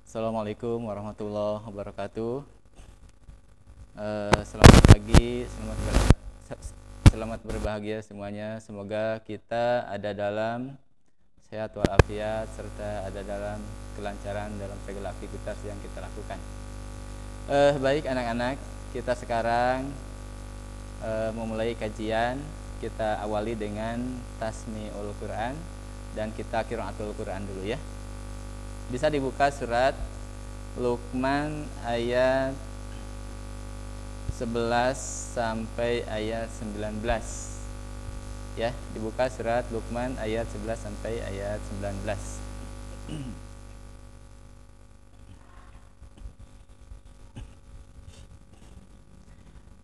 Assalamualaikum warahmatullahi wabarakatuh. Selamat pagi, selamat berbahagia semuanya. Semoga kita ada dalam sehat walafiat serta ada dalam kelancaran dalam segala aktivitas yang kita lakukan. Baik anak-anak, kita sekarang memulai kajian. Kita awali dengan Tasmi'ul Quran dan kita qiraatul Quran dulu ya. Bisa dibuka surat Luqman ayat 11 sampai ayat 19. Ya, dibuka surat Luqman ayat 11 sampai ayat 19.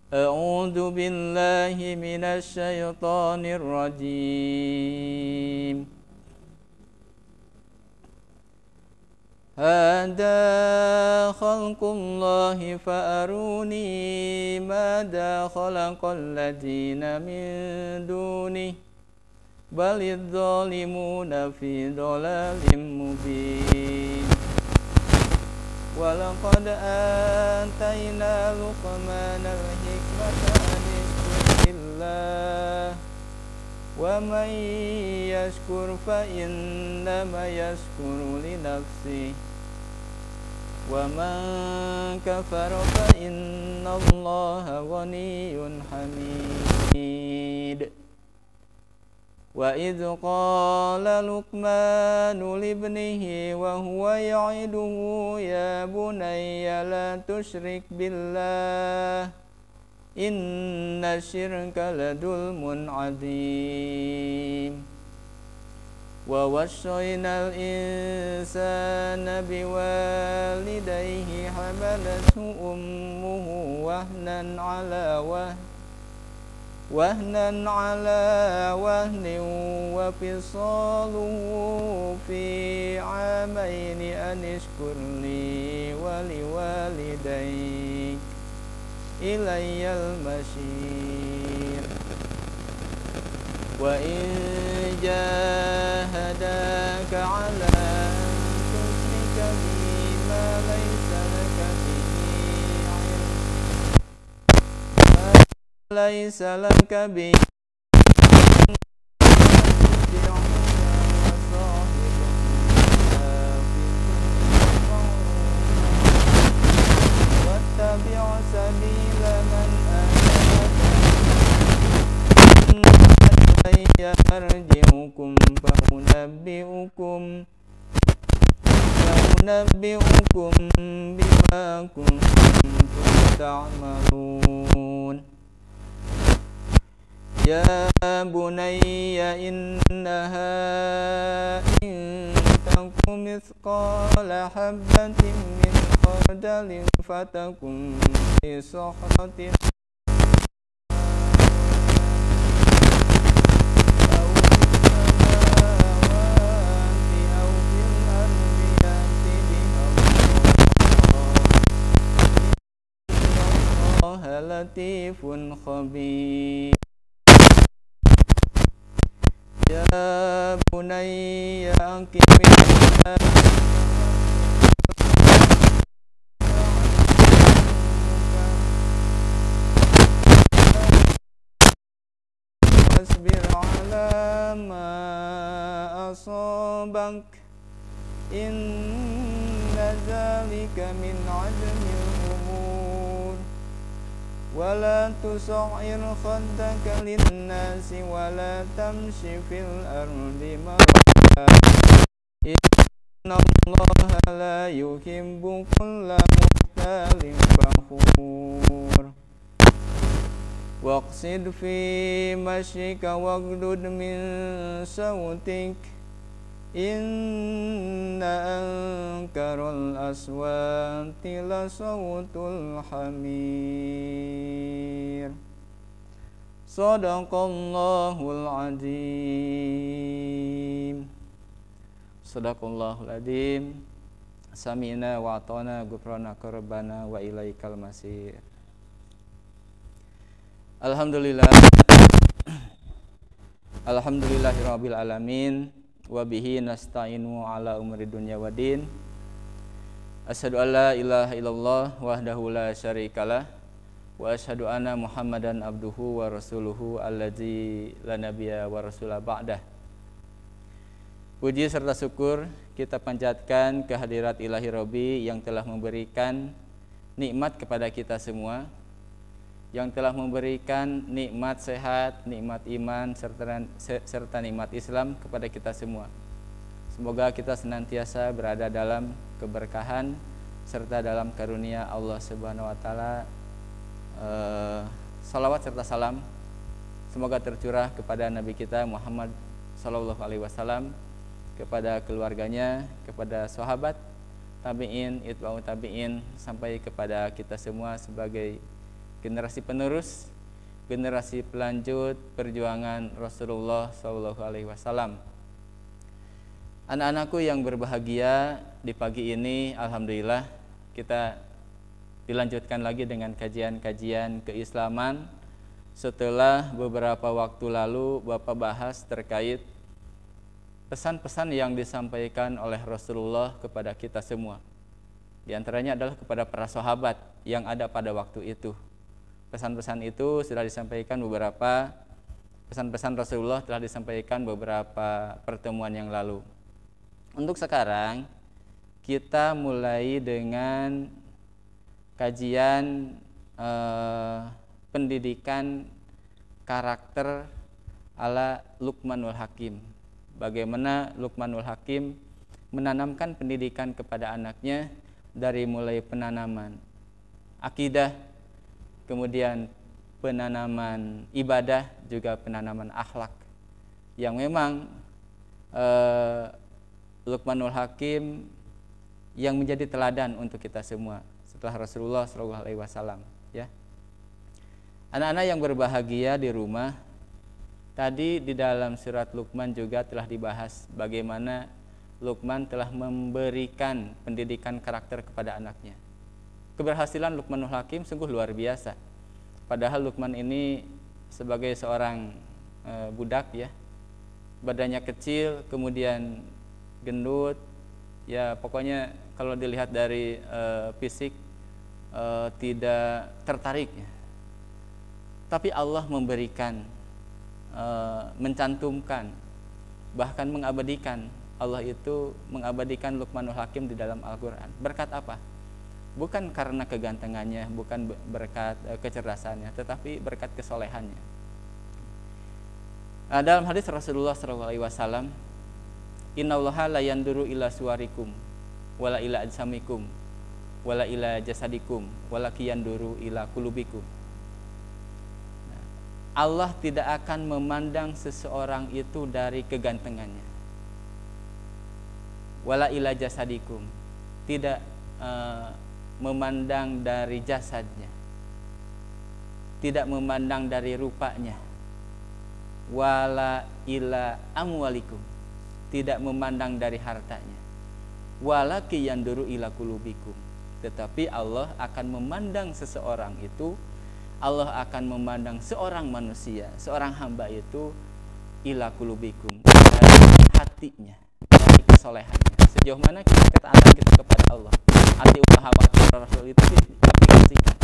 A'udzu billahi minasy syaithanir rajim. Hada khalqullahi fa'aruni mada khalaqal ladzina min duni balidz zalimuna fi dhalalin mubin. Walaqad atayna Luqmanal hikmata an ishkurillah wa man yashkur fa innama yashkuru li nafsihi wa man kafara fa innallaha ghaniyyun hamid. Wa idh qala Luqmanu libnihi wa huwa ya'iduhu ya bunayya la tusyrik billah inna syirka ladulmun adzim. Wa wassaynal insana biwalidayhi hamalathu ummuhu wahnan ala wahnin wa fisaluhu fi amaini an ishkur li wa liwalidayk ilayyal masyir. Wa in jahadaka ala an tushrika bima laysa laka bihi yarji'ukum fa'unabbi'ukum bima kuntum ta'malun. Ya bunayya innaha in takum mithqala habbatin min khardalin fatakun fi sakhratin latifun khabir. Ya bunayya aqimil wasbir ala ma asabak inna dzalika min azmil umur. Wala tusa'ir khaddaka linnasi wala tamshi fil ardi marha innallaha la yuhibbu kulla mukhtalin fakhur. Waqsid fi mashyika waghdud min sawtik inna ankaral aswati la sawtul hamir. Sadaqallahul azim. Sadaqallahul azim. Sami'na wa ata'na ghufranaka rabbana wa ilaikal masir. Alhamdulillah. Alhamdulillahirabbil alamin. Wa bihi nasta'inu ala umuri dunya waddin. Asyhadu an la ilaha illallah wahdahu la syarikalah wa asyhadu anna Muhammadan abduhu wa rasuluhu allazi la nabiyya wa rasula ba'dah. Puji serta syukur kita panjatkan kehadirat Ilahi Robbi yang telah memberikan nikmat kepada kita semua, yang telah memberikan nikmat sehat, nikmat iman serta nikmat Islam kepada kita semua. Semoga kita senantiasa berada dalam keberkahan serta dalam karunia Allah Subhanahu wa taala. Salawat serta salam semoga tercurah kepada Nabi kita Muhammad sallallahu alaihi wasallam, kepada keluarganya, kepada sahabat, tabi'in, itba'u tabi'in, sampai kepada kita semua sebagai generasi penerus, generasi pelanjut perjuangan Rasulullah sallallahu alaihi wasallam. Anak-anakku yang berbahagia, di pagi ini alhamdulillah kita dilanjutkan lagi dengan kajian-kajian keislaman. Setelah beberapa waktu lalu Bapak bahas terkait pesan-pesan yang disampaikan oleh Rasulullah kepada kita semua. Di antaranya adalah kepada para sahabat yang ada pada waktu itu. Pesan-pesan itu sudah disampaikan beberapa, pesan-pesan Rasulullah telah disampaikan beberapa pertemuan yang lalu. Untuk sekarang kita mulai dengan kajian pendidikan karakter ala Luqmanul Hakim. Bagaimana Luqmanul Hakim menanamkan pendidikan kepada anaknya dari mulai penanaman akidah, kemudian penanaman ibadah, juga penanaman akhlak, yang memang Luqmanul Hakim yang menjadi teladan untuk kita semua setelah Rasulullah SAW. Ya, anak-anak yang berbahagia di rumah, tadi di dalam surat Luqman juga telah dibahas bagaimana Luqman telah memberikan pendidikan karakter kepada anaknya. Keberhasilan Luqmanul Hakim sungguh luar biasa. Padahal Luqman ini sebagai seorang budak, ya, badannya kecil, kemudian gendut, ya pokoknya kalau dilihat dari fisik tidak tertarik, ya. Tapi Allah memberikan, mencantumkan, bahkan mengabadikan, Allah itu mengabadikan Luqmanul Hakim di dalam Al-Quran. Berkat apa? Bukan karena kegantengannya, bukan berkat kecerdasannya, tetapi berkat kesolehannya. Dalam hadis Rasulullah SAW, innallaha la yanduru ila suwarikum wala ila ajsamikum wala ila jasadikum walaki yanduru ila kulubikum. Allah tidak akan memandang seseorang itu dari kegantengannya. Wala ila jasadikum, tidak memandang dari jasadnya, tidak memandang dari rupanya. Wala ila amwalikum, tidak memandang dari hartanya. Walaki yanduru ila kulubikum, tetapi Allah akan memandang seseorang itu, Allah akan memandang seorang manusia, seorang hamba itu ila kulubikum, dari hatinya, dari kesolehannya. Sejauh mana kita ketaatan kita kepada Allah, ati ulah wa Rasul itu diaplikasikan,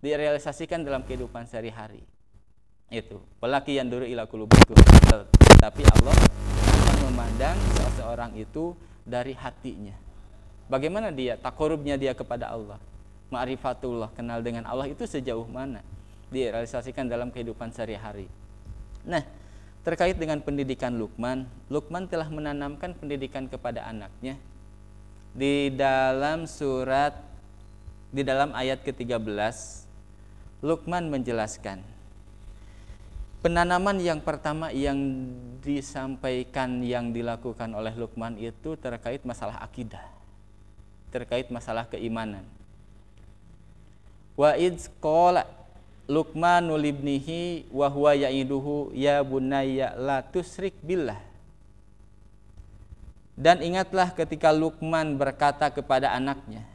direalisasikan dalam kehidupan sehari-hari. Itu walaki yanduru ila kulubikum, tetapi Allah memandang seseorang itu dari hatinya. Bagaimana dia, takorubnya dia kepada Allah, ma'rifatullah, kenal dengan Allah itu sejauh mana direalisasikan dalam kehidupan sehari-hari. Nah, terkait dengan pendidikan Luqman, Luqman telah menanamkan pendidikan kepada anaknya di dalam ayat ke-13. Luqman menjelaskan penanaman yang pertama yang disampaikan, yang dilakukan oleh Luqman itu terkait masalah akidah, terkait masalah keimanan. Wa idz qala Luqmanu libnihi wa huwa ya'iduhu ya bunayya la tusyrik billah. Dan ingatlah ketika Luqman berkata kepada anaknya,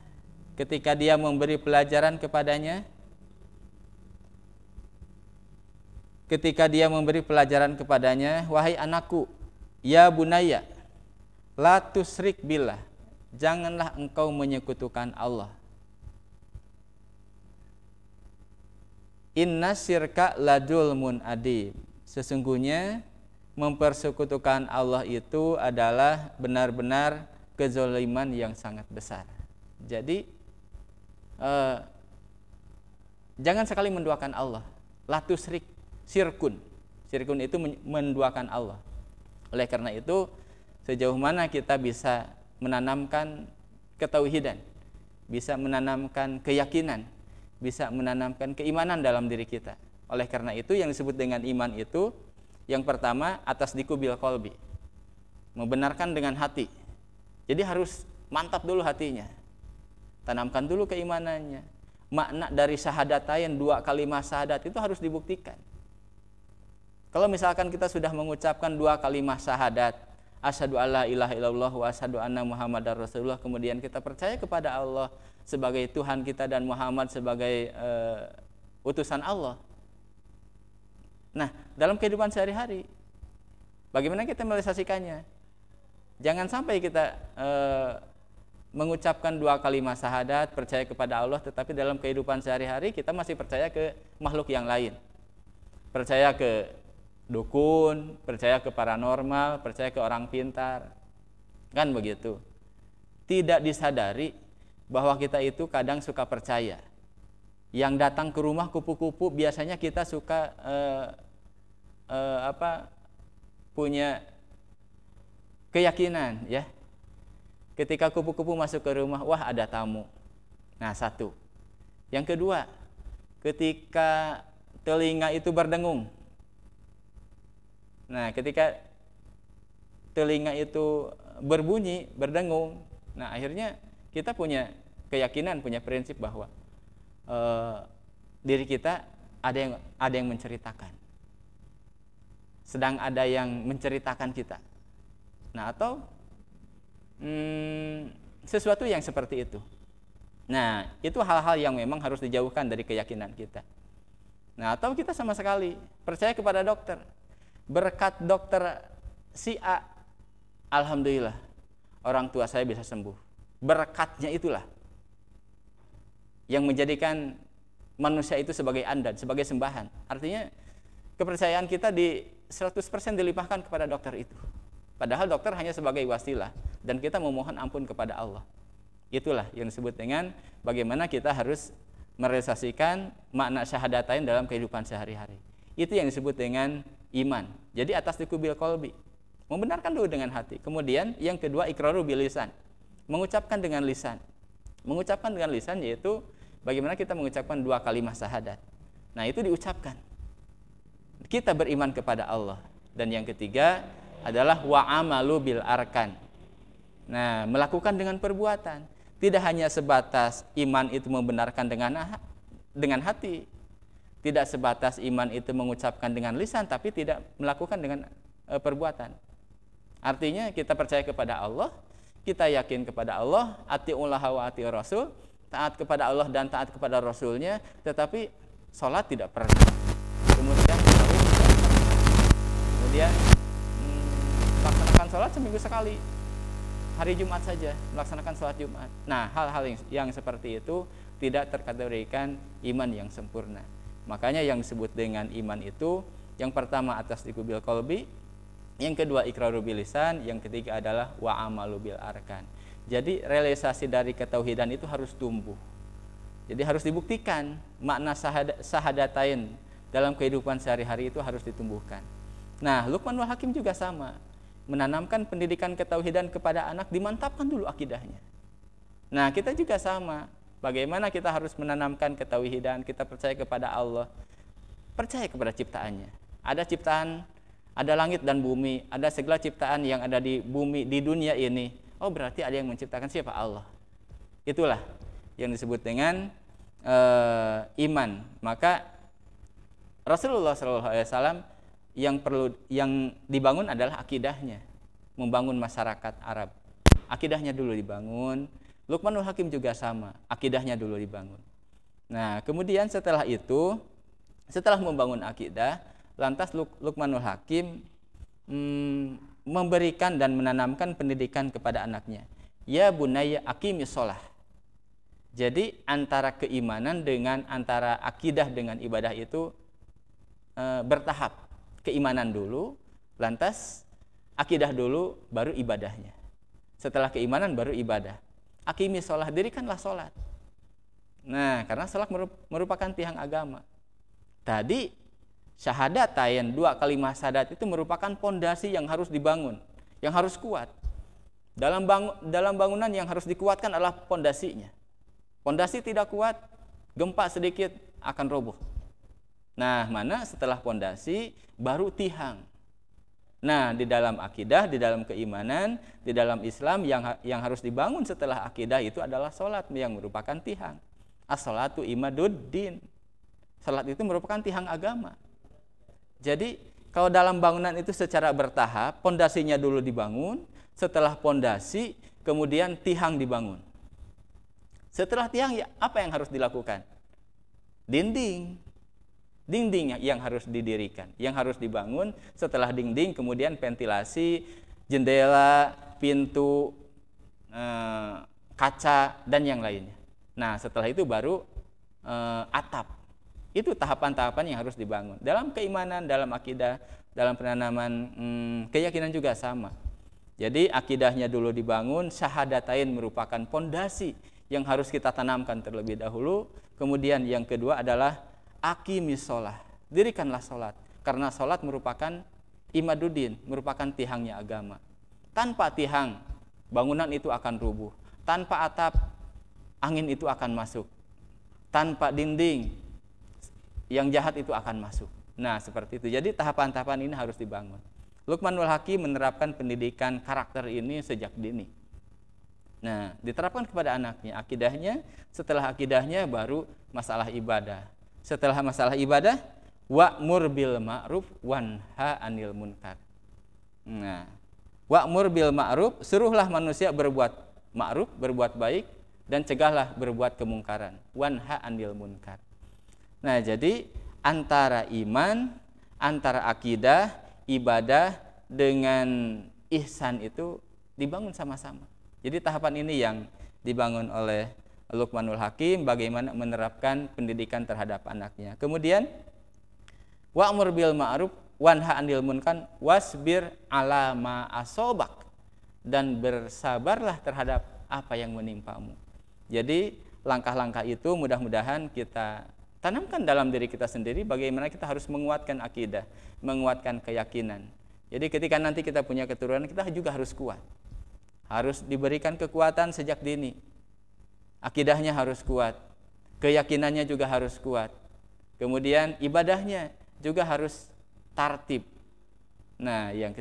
ketika dia memberi pelajaran kepadanya, wahai anakku, ya bunayya la tusyrik billah, janganlah engkau menyekutukan Allah. Inna syirka ladzulmun adzim. Sesungguhnya mempersekutukan Allah itu adalah benar-benar kezaliman yang sangat besar. Jadi jangan sekali menduakan Allah. La tusyrik, syirkun. Syirkun itu menduakan Allah. Oleh karena itu, sejauh mana kita bisa menanamkan ketauhidan, bisa menanamkan keyakinan, bisa menanamkan keimanan dalam diri kita. Oleh karena itu, yang disebut dengan iman itu, yang pertama atasdiku bil qalbi, membenarkan dengan hati. Jadi harus mantap dulu hatinya, tanamkan dulu keimanannya. Makna dari syahadatain, 2 kalimat syahadat itu harus dibuktikan. Kalau misalkan kita sudah mengucapkan 2 kalimat syahadat, asyhadu alla ilaha illallah wa asyhadu anna muhammadar rasulullah, kemudian kita percaya kepada Allah sebagai Tuhan kita dan Muhammad sebagai utusan Allah. Nah, dalam kehidupan sehari-hari, bagaimana kita merealisasikannya? Jangan sampai kita mengucapkan 2 kalimat syahadat, percaya kepada Allah, tetapi dalam kehidupan sehari-hari kita masih percaya ke makhluk yang lain. Percaya ke dukun, percaya ke paranormal, percaya ke orang pintar. Kan begitu. Tidak disadari bahwa kita itu kadang suka percaya. Yang datang ke rumah kupu-kupu biasanya kita suka punya keyakinan, ya. Ketika kupu-kupu masuk ke rumah, wah ada tamu. Nah, satu. Yang kedua, ketika telinga itu berdengung. Nah, ketika telinga itu berbunyi, berdengung, nah akhirnya kita punya keyakinan, punya prinsip bahwa diri kita ada yang menceritakan. Sedang ada yang menceritakan kita. Nah, atau sesuatu yang seperti itu. Nah, itu hal-hal yang memang harus dijauhkan dari keyakinan kita. Nah, atau kita sama sekali percaya kepada dokter. Berkat dokter si A, alhamdulillah, orang tua saya bisa sembuh. Berkatnya itulah yang menjadikan manusia itu sebagai andan, sebagai sembahan. Artinya kepercayaan kita di 100% dilimpahkan kepada dokter itu. Padahal dokter hanya sebagai wasilah dan kita memohon ampun kepada Allah. Itulah yang disebut dengan bagaimana kita harus merealisasikan makna syahadatain dalam kehidupan sehari-hari. Itu yang disebut dengan iman. Jadi atasdiku bil qalbi, membenarkan dulu dengan hati. Kemudian yang kedua iqraru bil lisan, mengucapkan dengan lisan. Mengucapkan dengan lisan yaitu bagaimana kita mengucapkan 2 kalimat syahadat. Nah, itu diucapkan. Kita beriman kepada Allah. Dan yang ketiga adalah wa amalu bil arkan. Nah, melakukan dengan perbuatan. Tidak hanya sebatas iman itu membenarkan dengan hati. Tidak sebatas iman itu mengucapkan dengan lisan, tapi tidak melakukan dengan perbuatan. Artinya kita percaya kepada Allah, kita yakin kepada Allah, atiullaha wa atiur rasul, taat kepada Allah dan taat kepada Rasulnya, tetapi sholat tidak pernah. Kemudian melaksanakan sholat seminggu sekali, hari Jumat saja melaksanakan sholat Jumat. Nah, hal-hal yang seperti itu tidak terkategorikan iman yang sempurna. Makanya yang disebut dengan iman itu, yang pertama atasdiku bil qalbi, yang kedua iqraru bil lisan, yang ketiga adalah wa amalu bil arkan. Jadi realisasi dari ketauhidan itu harus tumbuh. Jadi harus dibuktikan, makna syahadatain dalam kehidupan sehari-hari itu harus ditumbuhkan. Nah, Luqmanul Hakim juga sama, menanamkan pendidikan ketauhidan kepada anak, dimantapkan dulu akidahnya. Nah, kita juga sama, bagaimana kita harus menanamkan ketauhidan, kita percaya kepada Allah, percaya kepada ciptaannya. Ada ciptaan, ada langit dan bumi, ada segala ciptaan yang ada di bumi, di dunia ini. Oh, berarti ada yang menciptakan, siapa? Allah. Itulah yang disebut dengan iman. Maka Rasulullah SAW yang dibangun adalah akidahnya, membangun masyarakat Arab. Akidahnya dulu dibangun. Luqmanul Hakim juga sama, akidahnya dulu dibangun. Nah, kemudian setelah itu, setelah membangun akidah, lantas Luqmanul Hakim memberikan dan menanamkan pendidikan kepada anaknya. ya bunayya aqimis shalah. Jadi antara keimanan dengan antara akidah dengan ibadah itu bertahap. Keimanan dulu, lantas akidah dulu, baru ibadahnya. Setelah keimanan baru ibadah. Aqimis shalah, dirikanlah salat. Nah, karena salat merupakan tiang agama. Tadi syahadatain, 2 kalimat syahadat itu merupakan pondasi yang harus dibangun, yang harus kuat. Dalam bangunan yang harus dikuatkan adalah pondasinya. Pondasi tidak kuat, gempa sedikit akan roboh. Nah, mana setelah pondasi baru tiang. Nah, di dalam akidah, di dalam keimanan, di dalam Islam yang harus dibangun setelah akidah itu adalah salat yang merupakan tiang. As-salatu imaduddin. Salat itu merupakan tiang agama. Jadi, kalau dalam bangunan itu secara bertahap, pondasinya dulu dibangun, setelah pondasi kemudian tiang dibangun. Setelah tiang, ya, apa yang harus dilakukan? Dinding yang harus didirikan, yang harus dibangun. Setelah dinding, kemudian ventilasi, jendela, pintu, kaca, dan yang lainnya. Nah, setelah itu baru atap. Itu tahapan-tahapan yang harus dibangun. Dalam keimanan, dalam akidah, dalam penanaman keyakinan juga sama. Jadi akidahnya dulu dibangun, syahadatain merupakan pondasi yang harus kita tanamkan terlebih dahulu. Kemudian yang kedua adalah aqimis shalah, dirikanlah salat. Karena salat merupakan imaduddin, merupakan tiangnya agama. Tanpa tiang, bangunan itu akan rubuh. Tanpa atap, angin itu akan masuk. Tanpa dinding, yang jahat itu akan masuk. Nah, seperti itu. Jadi tahapan-tahapan ini harus dibangun. Luqmanul Hakim menerapkan pendidikan karakter ini sejak dini. Nah, diterapkan kepada anaknya. Akidahnya, setelah akidahnya baru masalah ibadah. Setelah masalah ibadah, wa'mur bil ma'ruf wanha 'anil munkar. Nah, wa'mur bil ma'ruf, suruhlah manusia berbuat ma'ruf, berbuat baik, dan cegahlah berbuat kemungkaran. Wanha 'anil munkar. Nah, jadi antara iman, antara akidah, ibadah dengan ihsan itu dibangun sama-sama. Jadi tahapan ini yang dibangun oleh Luqmanul Hakim, bagaimana menerapkan pendidikan terhadap anaknya. Kemudian wa'mur bil ma'ruf wanha 'anil munkar wasbir 'ala ma asobak, dan bersabarlah terhadap apa yang menimpamu. Jadi langkah-langkah itu mudah-mudahan kita tanamkan dalam diri kita sendiri, bagaimana kita harus menguatkan akidah, menguatkan keyakinan. Jadi ketika nanti kita punya keturunan, kita juga harus kuat. Harus diberikan kekuatan sejak dini. Akidahnya harus kuat, keyakinannya juga harus kuat. Kemudian ibadahnya juga harus tartib. Nah, yang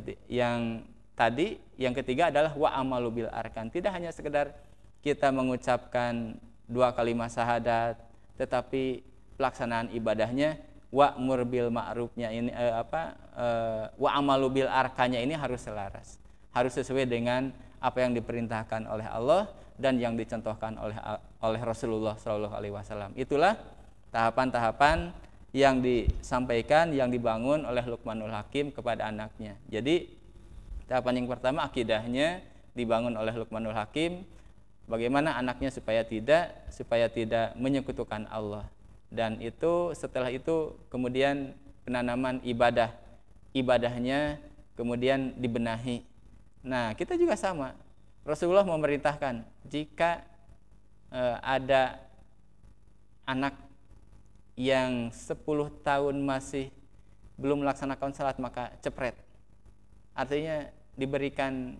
ketiga adalah wa amalu bil arkan. Tidak hanya sekedar kita mengucapkan 2 kalimat syahadat, tetapi pelaksanaan ibadahnya wa'mur bil ma'rufnya ini wa amalu bil arkannya ini harus selaras. Harus sesuai dengan apa yang diperintahkan oleh Allah dan yang dicontohkan oleh Rasulullah SAW. Itulah tahapan-tahapan yang disampaikan, yang dibangun oleh Luqmanul Hakim kepada anaknya. Jadi tahapan yang pertama, akidahnya dibangun oleh Luqmanul Hakim, bagaimana anaknya supaya tidak menyekutukan Allah. Dan itu setelah itu kemudian penanaman ibadahnya kemudian dibenahi. Nah, kita juga sama. Rasulullah memerintahkan jika ada anak yang 10 tahun masih belum melaksanakan salat, maka cepret. Artinya diberikan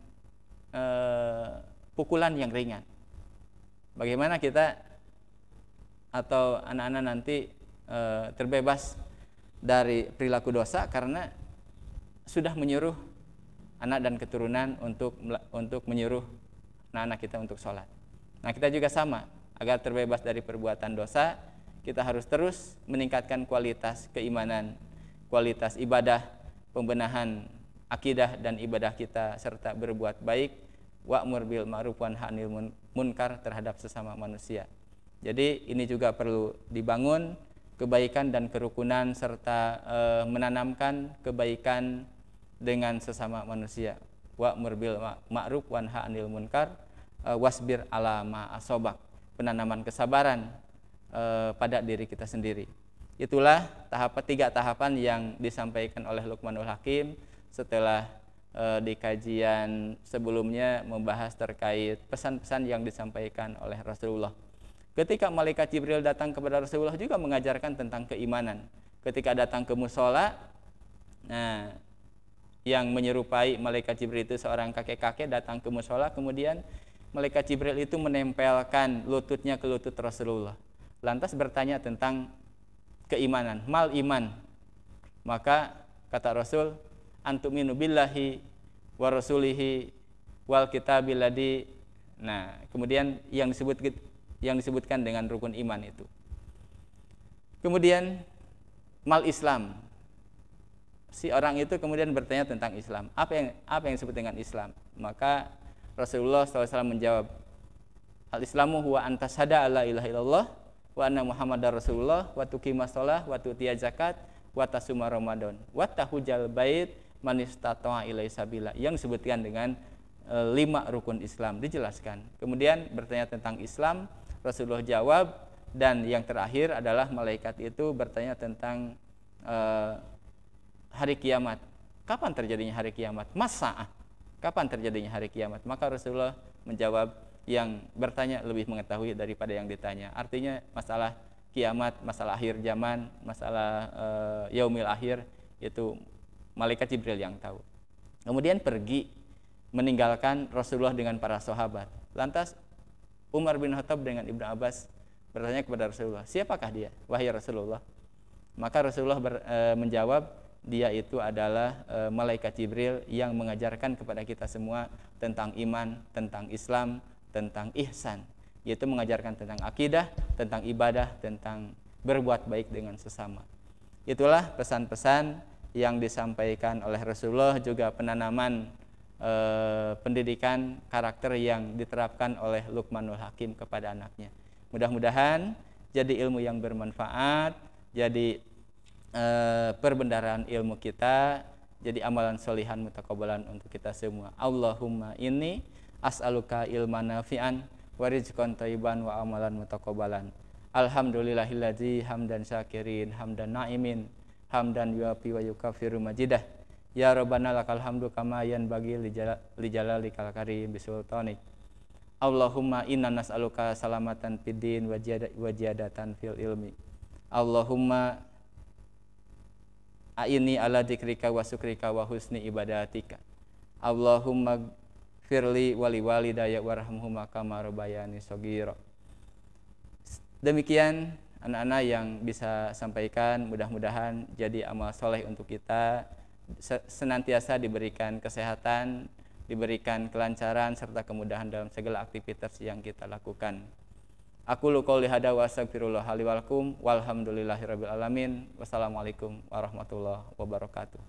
pukulan yang ringan. Bagaimana kita atau anak-anak nanti terbebas dari perilaku dosa karena sudah menyuruh anak dan keturunan untuk menyuruh anak-anak kita untuk sholat. Nah, kita juga sama, agar terbebas dari perbuatan dosa, kita harus terus meningkatkan kualitas keimanan, kualitas ibadah, pembenahan akidah dan ibadah kita, serta berbuat baik, wa'mur bil ma'ruf wanha 'anil munkar terhadap sesama manusia. Jadi ini juga perlu dibangun kebaikan dan kerukunan, serta menanamkan kebaikan dengan sesama manusia. Wa'mur bil ma'ruf wanha 'anil munkar, wasbir ala ma asobak, penanaman kesabaran pada diri kita sendiri. Itulah tiga tahapan yang disampaikan oleh Luqmanul Hakim setelah di kajian sebelumnya membahas terkait pesan-pesan yang disampaikan oleh Rasulullah. Ketika malaikat Jibril datang kepada Rasulullah juga mengajarkan tentang keimanan. Ketika datang ke musola, nah, yang menyerupai malaikat Jibril itu seorang kakek-kakek datang ke musola, kemudian malaikat Jibril itu menempelkan lututnya ke lutut Rasulullah. Lantas bertanya tentang keimanan, mal iman. Maka kata Rasul, antuminu billahi wa rasulihi wal kitabil ladzi. Nah, kemudian yang disebutkan dengan rukun iman itu. Kemudian mal Islam. Si orang itu kemudian bertanya tentang Islam. Apa yang disebut dengan Islam? Maka Rasulullah SAW menjawab, al-Islamu huwa antashada alla ilaha illallah wa anna Muhammadar Rasulullah wa tuqimas shalah wa tu'tiyaz zakat wa tasuma Ramadan wa tahujjal bait man istata'a ilaihi sabila, yang disebutkan dengan 5 rukun Islam dijelaskan. Kemudian bertanya tentang Islam, Rasulullah jawab, dan yang terakhir adalah malaikat itu bertanya tentang hari kiamat. Kapan terjadinya hari kiamat? Masa kapan terjadinya hari kiamat? Maka Rasulullah menjawab, yang bertanya lebih mengetahui daripada yang ditanya. Artinya masalah kiamat, masalah akhir zaman, masalah yaumil akhir itu malaikat Jibril yang tahu. Kemudian pergi meninggalkan Rasulullah dengan para sahabat. Lantas Umar bin Khattab dengan Ibnu Abbas bertanya kepada Rasulullah, siapakah dia, wahai Rasulullah? Maka Rasulullah menjawab, dia itu adalah malaikat Jibril yang mengajarkan kepada kita semua tentang iman, tentang Islam, tentang ihsan, yaitu mengajarkan tentang akidah, tentang ibadah, tentang berbuat baik dengan sesama. Itulah pesan-pesan yang disampaikan oleh Rasulullah, juga penanaman pendidikan karakter yang diterapkan oleh Luqmanul Hakim kepada anaknya. Mudah-mudahan jadi ilmu yang bermanfaat, jadi perbendaharaan ilmu kita, jadi amalan solihan mutaqabbalan untuk kita semua. Allahumma inni as'aluka ilman nafi'an wa rizqan thayyiban wa amalan mutaqabbalan. Alhamdulillahilladzi hamdan syakirin hamdan na'imin hamdan yuafi wa yukafiru majidah. Ya Rabbana lakal hamdu kama yanbaghi li jalalikal karim bisultanik. Allahumma inna nas'aluka salamatan fid din wa ziyadatan fil ilmi. Allahumma a'inni ala dzikrika wa syukrika wa husni ibadatika. Allahumma firli wali walidayya warhamhuma kama rabbayani shaghira. Demikian anak-anak yang bisa sampaikan, mudah-mudahan jadi amal soleh untuk kita, senantiasa diberikan kesehatan, diberikan kelancaran serta kemudahan dalam segala aktivitas yang kita lakukan. Aqulu qouli hada wa astaghfirullah li wa lakum walhamdulillahirabbil alamin. Wassalamualaikum warahmatullahi wabarakatuh.